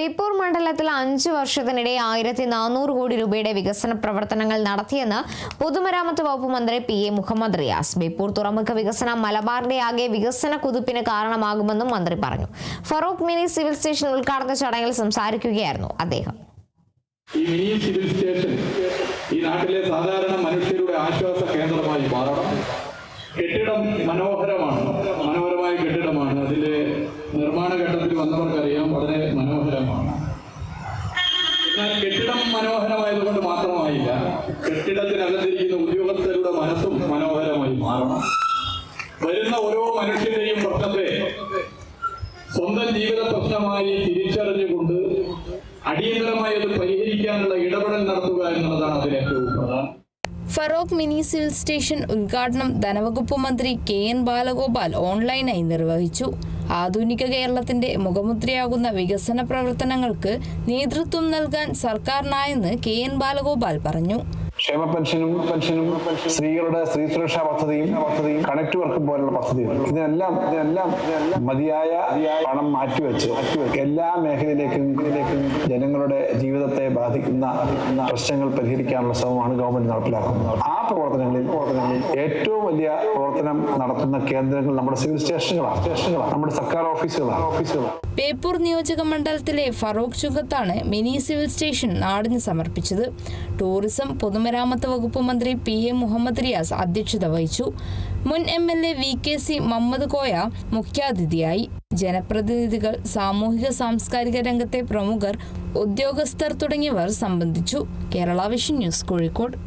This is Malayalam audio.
ബേപ്പൂർ മണ്ഡലത്തിൽ 5 വർഷത്തിനിടെ 1400 കോടി രൂപയുടെ വികസന പ്രവർത്തനങ്ങൾ നടത്തിയെന്ന് പൊതുമരാമത്ത് വകുപ്പ് മന്ത്രി പി.എ. മുഹമ്മദ് റിയാസ്. ബേപ്പൂർ തുറമുഖ വികസനം മലബാറിന്റെ ആകെ വികസന കുതിപ്പിന് കാരണമാകുമെന്നും മന്ത്രി പറഞ്ഞു. ഫറൂഖ് മിനി സിവിൽ സ്റ്റേഷൻ ഉദ്ഘാടന ചടങ്ങിൽ സംസാരിക്കുകയായിരുന്നു അദ്ദേഹം. ഈ മിനി സിവിൽ സ്റ്റേഷൻ ഈ നാട്ടിലെ സാധാരണ മനുഷ്യരുടെ ആശ്വാസ കേന്ദ്രമായി മാറണം. കെട്ടിടം മനോഹരമായ കെട്ടിടമാണ്. അതിന്റെ നിർമ്മാണ ഘട്ടത്തിൽ വന്നവർക്കറിയാം, വളരെ മനോഹരമാണ്. എന്നാൽ കെട്ടിടം മനോഹരമായതുകൊണ്ട് മാത്രമായില്ല, കെട്ടിടത്തിനകത്തിരിക്കുന്ന ഉദ്യോഗസ്ഥരുടെ മനസ്സും മനോഹരമായി മാറണം. വരുന്ന ഓരോ മനുഷ്യന്റെയും പ്രശ്നത്തെ സ്വന്തം ജീവിത പ്രശ്നമായി തിരിച്ചറിഞ്ഞുകൊണ്ട് അടിയന്തരമായി അത് പരിഹരിക്കാനുള്ള ഇടപെടൽ നടത്തുക എന്നുള്ളതാണ് അതിൽ ഏറ്റവും പ്രധാനം. ഫറൂഖ് മിനി സിവിൽ സ്റ്റേഷൻ ഉദ്ഘാടനം ധനവകുപ്പ് മന്ത്രി കെ.എൻ. ബാലഗോപാൽ ഓൺലൈനായി നിർവഹിച്ചു. ആധുനിക കേരളത്തിന്റെ മുഖമുദ്രയാകുന്ന വികസന പ്രവർത്തനങ്ങൾക്ക് നേതൃത്വം നൽകാൻ സർക്കാരിനായെന്ന് കെ.എൻ. ബാലഗോപാൽ പറഞ്ഞു. ക്ഷേമ പെൻഷനും സ്ത്രീകളുടെ സ്ത്രീ സുരക്ഷാ പദ്ധതിയും കണക്ട് വർക്കും പോലുള്ള പദ്ധതികൾ, ഇതിനെല്ലാം മതിയായ പണം മാറ്റിവെച്ച് എല്ലാ മേഖലയിലേക്കും ജനങ്ങളുടെ ജീവിതത്തെ ബാധിക്കുന്ന പ്രശ്നങ്ങൾ പരിഹരിക്കാനുള്ള ശ്രമമാണ് ഗവൺമെന്റ് നടപ്പിലാക്കുന്നത്. ആ പ്രവർത്തനങ്ങളിൽ ഏറ്റവും വലിയ പ്രവർത്തനം നടത്തുന്ന കേന്ദ്രങ്ങൾ നമ്മുടെ സിവിൽ സ്റ്റേഷനുകളാണ്, നമ്മുടെ സർക്കാർ ഓഫീസുകളാണ്. ബേപ്പൂർ നിയോജക മണ്ഡലത്തിലെ ഫറൂഖ് ചുങ്കത്താണ് മിനി സിവിൽ സ്റ്റേഷൻ നാടിന് സമർപ്പിച്ചത്. ടൂറിസം പൊതുമരാമത്ത് വകുപ്പ് മന്ത്രി പി.എ. മുഹമ്മദ് റിയാസ് അധ്യക്ഷത വഹിച്ചു. മുൻ എം.എൽ.എ. വി.കെ.സി. മുഹമ്മദ് കോയ മുഖ്യാതിഥിയായി. ജനപ്രതിനിധികൾ, സാമൂഹിക സാംസ്കാരിക രംഗത്തെ പ്രമുഖർ, ഉദ്യോഗസ്ഥർ തുടങ്ങിയവർ സംബന്ധിച്ചു. Kerala vision news, Kozhikode.